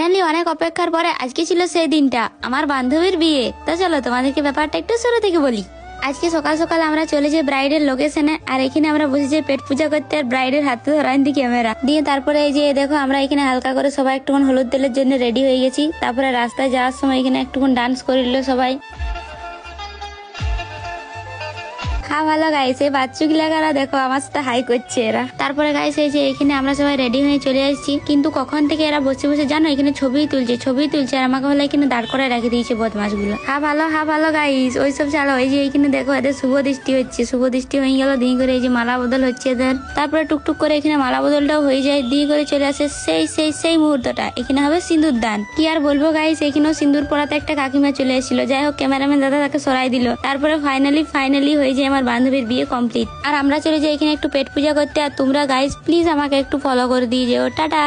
Finally অনেক অপেক্ষার পরে আজকে ছিল সেই দিনটা, আমার বান্ধবীর বিয়ে। তো চলো তোমাদেরকে ব্যাপারটা একটু শুরু থেকে বলি। আজকে সকাল সকাল আমরা চলে যাই ব্রাইডের লোকেশনে, আর এখানে আমরা বসে যাই পেট পূজা করতে, আর ব্রাইডের হাতে ধরাই দি ক্যামেরা দিয়ে। তারপরে এই যে দেখো আমরা এখানে হালকা করে সবাই একটুখানি হলুদ তেলের জন্য রেডি হয়ে গেছি। তারপরে রাস্তায় যাওয়ার সময় এখানে একটুখানি ডান্স করিল সবাই। হ্যাঁ ভালো গাইস, এই বাচ্চুগুলাকারা দেখো আমার সাথে হাই করছে এরা। তারপরে গাইস এই যে এখানে আমরা সবাই রেডি হয়ে চলে আসছি, কিন্তু কখন থেকে এরা বসে বসে জানো এখানে ছবি তুলছে আর আমাকে হলে এখানে দাঁড় করে রেখে দিয়েছে বদমাস গুলো। হ্যাঁ ভালো গাইস, ওইসব ছাড়ো। এই যে এখানে দেখো এদের শুভ দৃষ্টি হচ্ছে, শুভ দৃষ্টি হয়ে গেল দিয়ে করে এই যে মালা বদল হচ্ছে এদের। তারপরে টুকটুক করে এখানে মালা বদলটাও হয়ে যায়, দিয়ে করে চলে আসে সেই মুহূর্তটা। এখানে হবে সিঁদুর দান। কি আর বলবো গাইস, এখানেও সিঁদুর পড়াতে একটা কাকিমা চলে এসেছিল। যাই হোক ক্যামেরাম্যান দাদা তাকে সরাই দিল। তারপরে ফাইনালি হয়ে যায় আমার বান্ধবীর বিয়ে কমপ্লিট। আর আমরা চলে যাই এখানে একটু পেট পূজা করতে। আর তোমরা গাইস প্লিজ আমাকে একটু ফলো করে দিয়ে যেও। টাটা।